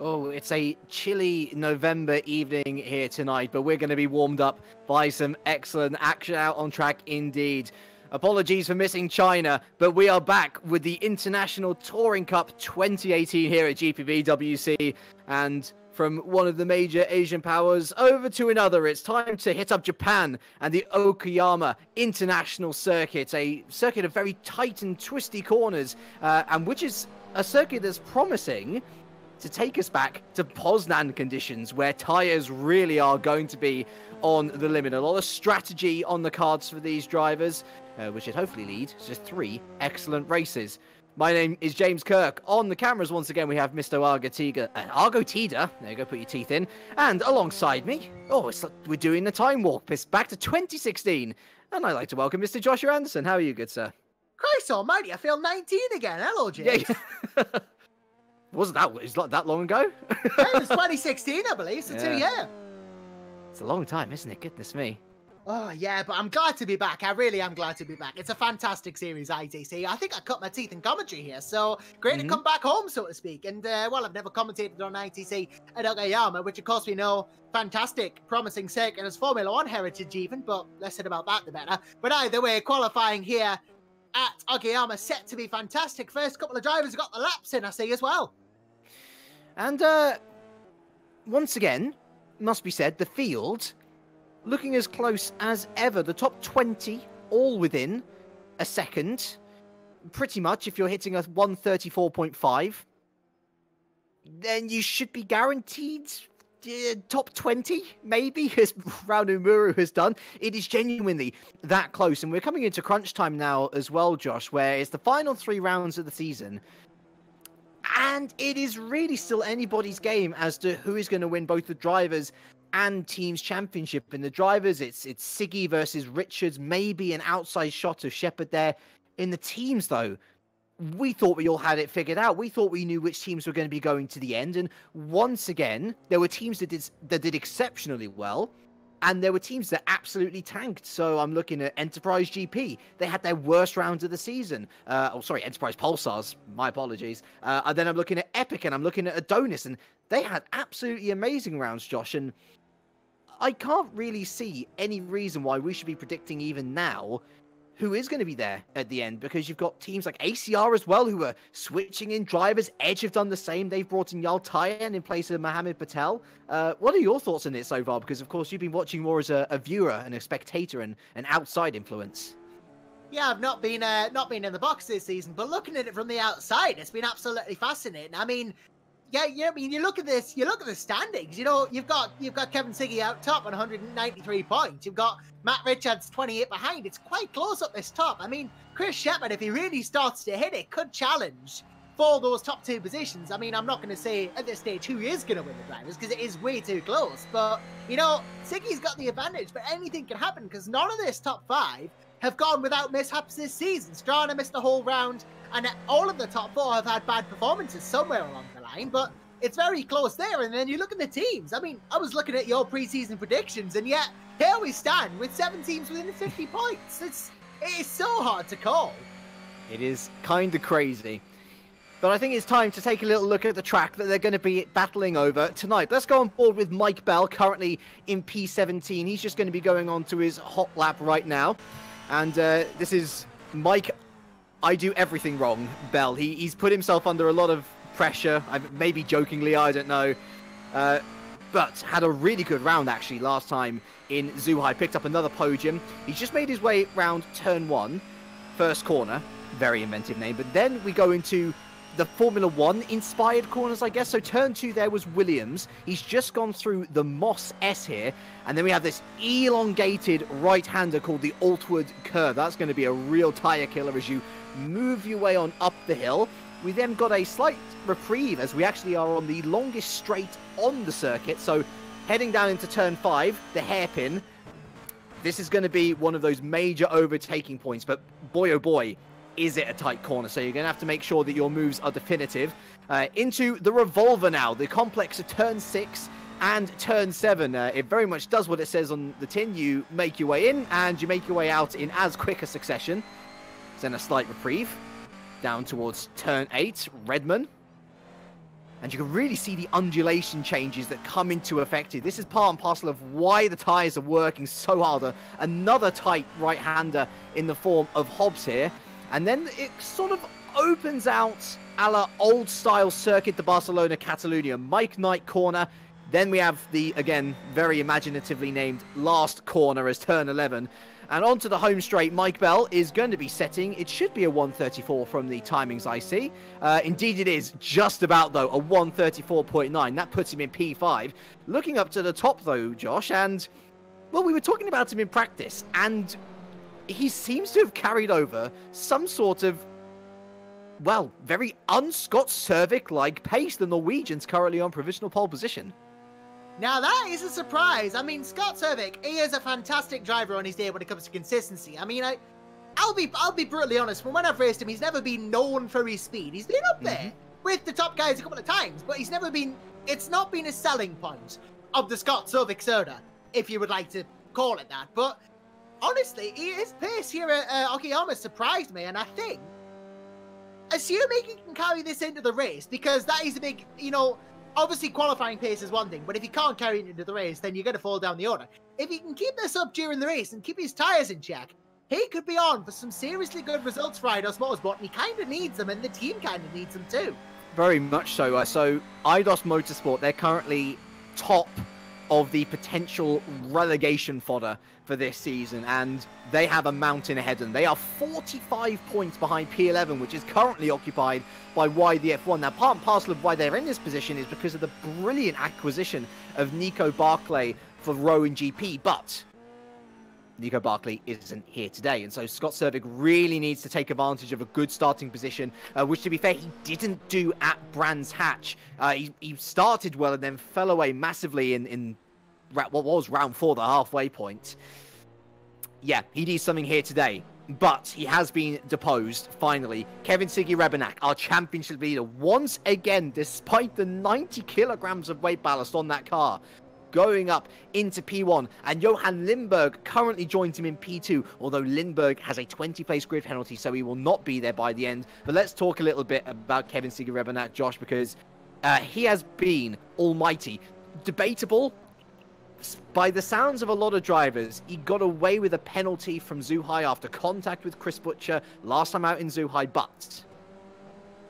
Oh, it's a chilly November evening here tonight, but we're going to be warmed up by some excellent action out on track indeed. Apologies for missing China, but we are back with the International Touring Cup 2018 here at GPVWC. And from one of the major Asian powers over to another, it's time to hit up Japan and the Okayama International Circuit, a circuit of very tight and twisty corners, and which is a circuit that's promising to take us back to Poznan conditions, where tyres really are going to be on the limit. A lot of strategy on the cards for these drivers, which should hopefully lead to 3 excellent races. My name is James Kirk. On the cameras, once again, we have Mr. Argo Tida. There you go, put your teeth in. And alongside me, it's like we're doing the time warp. It's back to 2016. And I'd like to welcome Mr. Joshua Anderson. How are you, good sir? Christ almighty, I feel 19 again. Hello, James. Yeah. Wasn't that? It's not that long ago. Yeah, it was 2016, I believe. So 2 years. It's a long time, isn't it? Goodness me. Oh yeah, but I'm glad to be back. I really am glad to be back. It's a fantastic series, ITC. I think I cut my teeth in commentary here, so great to come back home, so to speak. And well, I've never commentated on ITC at Okayama, which of course we know, fantastic, promising circuit as Formula One heritage even. But less said about that, the better. But either way, qualifying here at Okayama set to be fantastic. First couple of drivers got the laps in, I see, as well. And once again, must be said, the field looking as close as ever. The top 20 all within a second. Pretty much, if you're hitting a 134.5, then you should be guaranteed top 20, maybe, as Raunumuru has done. It is genuinely that close. And we're coming into crunch time now as well, Josh, where it's the final 3 rounds of the season. And it is really still anybody's game as to who is going to win both the drivers and teams championship. In the drivers, it's Siggy versus Richards, maybe an outside shot of Shepard there. In the teams, though, we thought we all had it figured out. We thought we knew which teams were going to be going to the end. And once again, there were teams that did exceptionally well, and there were teams that absolutely tanked. So I'm looking at Enterprise GP. They had their worst rounds of the season. Enterprise Pulsars. My apologies. And then I'm looking at Epic, and I'm looking at Adonis, and they had absolutely amazing rounds, Josh. And I can't really see any reason why we should be predicting even now who is going to be there at the end, because you've got teams like ACR as well who are switching in drivers. Edge have done the same. They've brought in Yal Tayan in place of Mohammed Patel. What are your thoughts on it so far? Because, of course, you've been watching more as a viewer and a spectator and an outside influence. Yeah, I've not been in the box this season, but looking at it from the outside, it's been absolutely fascinating. I mean, I mean, you look at this, you look at the standings, you know, you've got Kevin Siggy out top on 193 points. You've got Matt Richards 28 behind. It's quite close up this top. I mean, Chris Shepard, if he really starts to hit it, could challenge for those top 2 positions. I mean, I'm not going to say at this stage who is going to win the drivers because it is way too close. But, you know, Siggy's got the advantage, but anything can happen because none of this top 5 have gone without mishaps this season. Strana missed a whole round, and all of the top 4 have had bad performances somewhere along the line, but it's very close there. And then you look at the teams. I mean, I was looking at your preseason predictions, and yet here we stand with 7 teams within 50 points. It is so hard to call. It is kind of crazy. But I think it's time to take a little look at the track that they're going to be battling over tonight. Let's go on board with Mike Bell, currently in P17. He's just going to be going on to his hot lap right now. And this is Mike, I do everything wrong, Bell. He's put himself under a lot of pressure, maybe jokingly, I don't know. But had a really good round, actually, last time in Zhuhai. Picked up another podium. He's just made his way round turn 1, first corner. Very inventive name. But then we go into the Formula 1 inspired corners, I guess. So turn 2 there was Williams. He's just gone through the Moss S here. And then we have this elongated right-hander called the Altwood Curve. That's going to be a real tyre killer as you move your way on up the hill. We then got a slight reprieve as we actually are on the longest straight on the circuit. So heading down into turn 5, the hairpin. This is going to be one of those major overtaking points. But boy, oh boy, is it a tight corner. So you're going to have to make sure that your moves are definitive. Into the revolver now, the complex of turn 6 and turn 7. It very much does what it says on the tin. You make your way in and you make your way out in as quick a succession. Then a slight reprieve down towards turn 8, Redman. And you can really see the undulation changes that come into effect here. This is part and parcel of why the tyres are working so hard. Another tight right-hander in the form of Hobbs here. And then it sort of opens out a la old-style Circuit de Barcelona Catalunya. Mike Knight corner. Then we have the, again, very imaginatively named last corner as turn 11. And onto the home straight, Mike Bell is going to be setting. It should be a 134 from the timings I see. Indeed it is, just about though, a 134.9. That puts him in P5. Looking up to the top though, Josh, and, well, we were talking about him in practice, and he seems to have carried over some sort of, well, very un-Scott Cervik-like pace. The Norwegian's currently on provisional pole position. Now that is a surprise. I mean, Scott Cervik, he is a fantastic driver on his day when it comes to consistency. I mean, I'll be brutally honest. From when I've raced him, he's never been known for his speed. He's been up there with the top guys a couple of times, but he's never been. It's not been a selling point of the Scott Cervik soda, if you would like to call it that. But honestly, his pace here at Okayama surprised me, and I think, assuming he can carry this into the race, because that is a big, you know. Obviously, qualifying pace is one thing, but if he can't carry it into the race, then you're going to fall down the order. If he can keep this up during the race and keep his tyres in check, he could be on for some seriously good results for IDOS Motorsport, and he kind of needs them, and the team kind of needs them too. Very much so. So, IDOS Motorsport, they're currently top of the potential relegation fodder for this season, and they have a mountain ahead of them. They are 45 points behind P11, which is currently occupied by YDF1. Now, part and parcel of why they're in this position is because of the brilliant acquisition of Nico Barclay for Rowan GP, but Nico Barclay isn't here today, and so Scott Cervik really needs to take advantage of a good starting position, which, to be fair, he didn't do at Brands Hatch. He started well and then fell away massively in what was round 4, the halfway point. Yeah, he needs something here today, but he has been deposed, finally. Kevin Siggy Rebenak, our championship leader, once again, despite the 90 kilograms of weight ballast on that car, going up into P1, and Johan Lindberg currently joins him in P2, although Lindberg has a 20-place grid penalty, so he will not be there by the end. But let's talk a little bit about Kevin Siggy Rebenak, Josh, because he has been almighty. Debatable. By the sounds of a lot of drivers, he got away with a penalty from Zhuhai after contact with Chris Butcher last time out in Zhuhai, but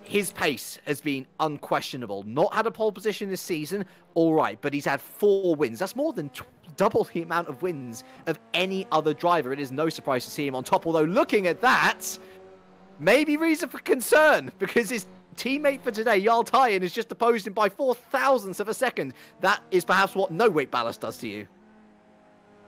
his pace has been unquestionable. Not had a pole position this season, all right, but he's had 4 wins. That's more than double the amount of wins of any other driver. It is no surprise to see him on top, although looking at that, maybe reason for concern, because his teammate for today, Jarl Tyen, has just opposed him by 0.004 of a second. That is perhaps what no weight ballast does to you.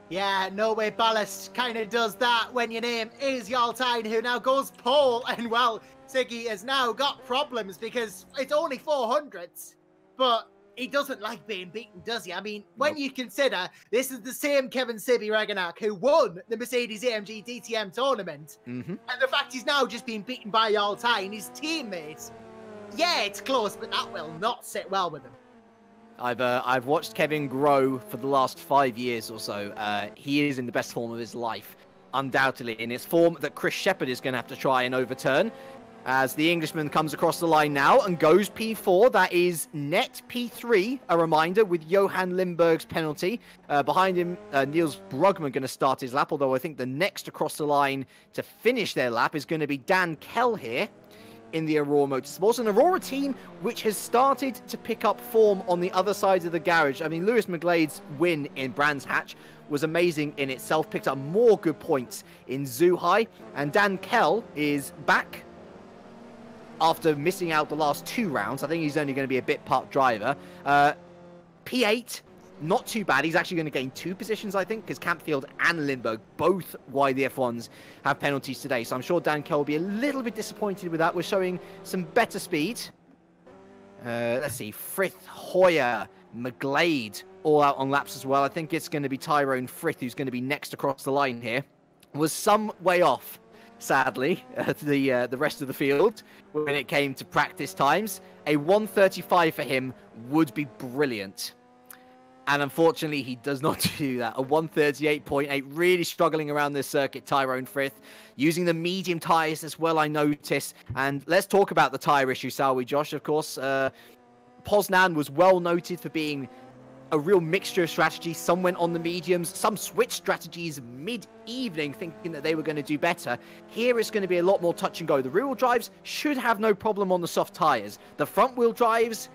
Yeah, no weight ballast kind of does that when your name is Jarl Tyen, who now goes pole, and well, Siggy has now got problems because it's only 400s, but he doesn't like being beaten, does he? I mean, when you consider this is the same Kevin Siggy Rebenak who won the Mercedes-AMG DTM tournament, and the fact he's now just being beaten by Jarl Tyen, his teammates. Yeah, it's close, but that will not sit well with him. I've watched Kevin grow for the last 5 years or so. He is in the best form of his life, undoubtedly, in his form that Chris Shepherd is going to have to try and overturn. As the Englishman comes across the line now and goes P4, that is net P3, a reminder, with Johan Lindberg's penalty. Behind him, Niels Brugman going to start his lap, although I think the next across the line to finish their lap is going to be Dan Kell here in the Aurora Motorsports, an Aurora team which has started to pick up form on the other side of the garage. I mean, Lewis McGlade's win in Brands Hatch was amazing in itself, picked up more good points in Zhuhai, and Dan Kell is back after missing out the last 2 rounds. I think he's only going to be a bit part driver. P8, not too bad. He's actually going to gain 2 positions, I think, because Campfield and Lindberg, both YDF1s, have penalties today. So I'm sure Dan Kell will be a little bit disappointed with that. We're showing some better speed. Let's see. Frith, Hoyer, McGlade, all out on laps as well. I think it's going to be Tyrone Frith who's going to be next across the line here. Was some way off, sadly, the rest of the field when it came to practice times. A 1:35 for him would be brilliant. And unfortunately, he does not do that. A 1:38.8, really struggling around this circuit, Tyrone Frith. Using the medium tyres as well, I notice. And let's talk about the tyre issue, shall we, Josh? Of course, Poznan was well noted for being a real mixture of strategies. Some went on the mediums, some switched strategies mid-evening thinking that they were going to do better. Here it's going to be a lot more touch and go. The rear-wheel drives should have no problem on the soft tyres. The front-wheel drives,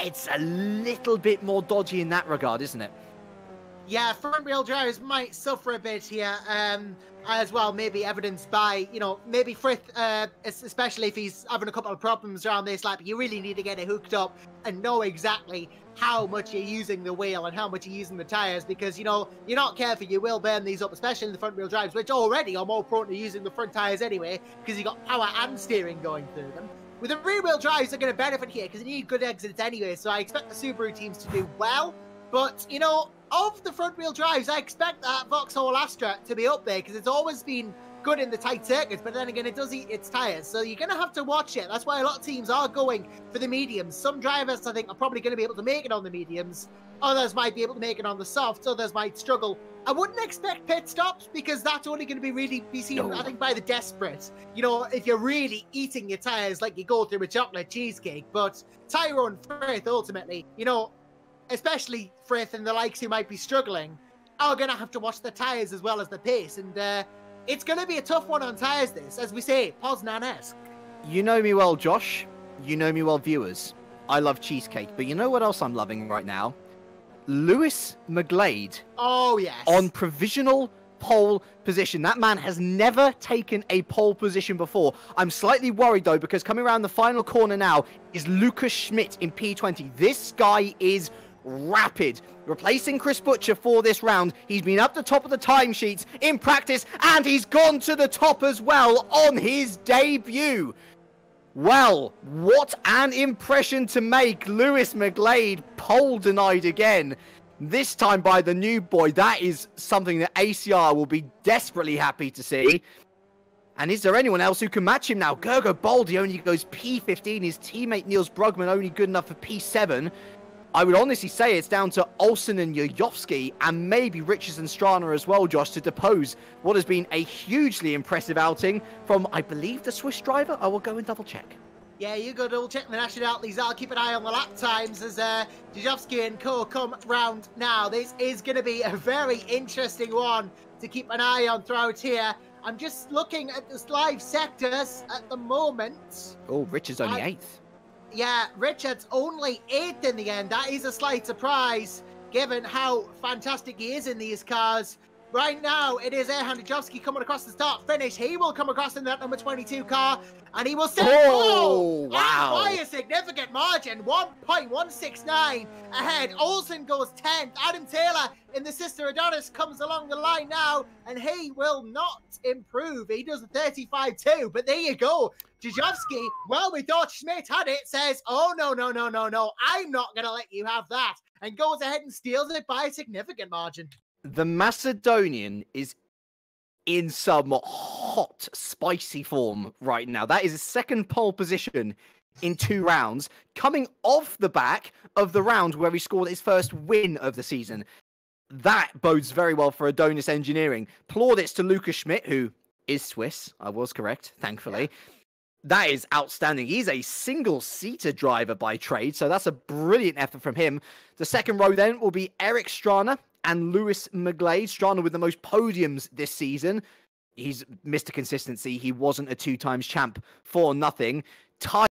it's a little bit more dodgy in that regard, isn't it? Yeah, front-wheel drives might suffer a bit here, as well, maybe evidenced by, you know, maybe Frith, especially if he's having a couple of problems around this lap, you really need to get it hooked up and know exactly how much you're using the wheel and how much you're using the tyres, because, you know, you're not careful, you will burn these up, especially in the front-wheel drives, which already are more prone to using the front tyres anyway, because you've got power and steering going through them. With the rear-wheel drives, they're going to benefit here, because they need good exits anyway, so I expect the Subaru teams to do well, but, you know, of the front-wheel drives, I expect that Vauxhall Astra to be up there, because it's always been good in the tight circuits, but then again, it does eat its tyres, so you're going to have to watch it. That's why a lot of teams are going for the mediums. Some drivers, I think, are probably going to be able to make it on the mediums. Others might be able to make it on the softs. Others might struggle. I wouldn't expect pit stops, because that's only going to be seen, I think, by the desperate. You know, if you're really eating your tyres like you go through a chocolate cheesecake. But Tyrone Frith, ultimately, you know, especially Frith and the likes who might be struggling, are going to have to watch the tyres as well as the pace. And it's going to be a tough one on tyres, this, as we say, Poznan-esque. You know me well, Josh. You know me well, viewers. I love cheesecake, but you know what else I'm loving right now? Lewis McGlade. Oh, yes. On provisional pole position. That man has never taken a pole position before. I'm slightly worried, though, because coming around the final corner now is Lucas Schmidt in P20. This guy is rapid, replacing Chris Butcher for this round. He's been up the top of the timesheets in practice, and he's gone to the top as well on his debut. Well, what an impression to make. Lewis McGlade, pole denied again, this time by the new boy. That is something that ACR will be desperately happy to see. And is there anyone else who can match him now? Gergo Baldi only goes P15. His teammate Niels Brugman only good enough for P7. I would honestly say it's down to Olsen and Yojovski and maybe Richards and Strana as well, Josh, to depose what has been a hugely impressive outing from, I believe, the Swiss driver. I will go and double check. Yeah, you go double check the nationalities. I'll keep an eye on the lap times as Yojovski and co come round now. This is going to be a very interesting one to keep an eye on throughout here. I'm just looking at the live sectors at the moment. Oh, Richards only 8th. Yeah, Richards only 8th in the end. That is a slight surprise, given how fantastic he is in these cars. Right now, it is Erhan Yojovski coming across the start finish. He will come across in that number 22 car, and he will say, oh, wow. By a significant margin, 1.169 ahead. Olsen goes 10th. Adam Taylor in the Sister Adonis comes along the line now, and he will not improve. He does a 35.2, but there you go. Yojovski, well, we thought Schmidt had it, says, oh, no, I'm not going to let you have that, and goes ahead and steals it by a significant margin. The Macedonian is in some hot, spicy form right now. That is his second pole position in 2 rounds, coming off the back of the round where he scored his first win of the season. That bodes very well for Adonis Engineering. Plaudits to Lucas Schmidt, who is Swiss. I was correct, thankfully. That is outstanding. He's a single-seater driver by trade, so that's a brilliant effort from him. The second row then will be Eric Strana and Lewis McGlade. Strana with the most podiums this season. He's Mr. Consistency. He wasn't a 2-times champ for nothing.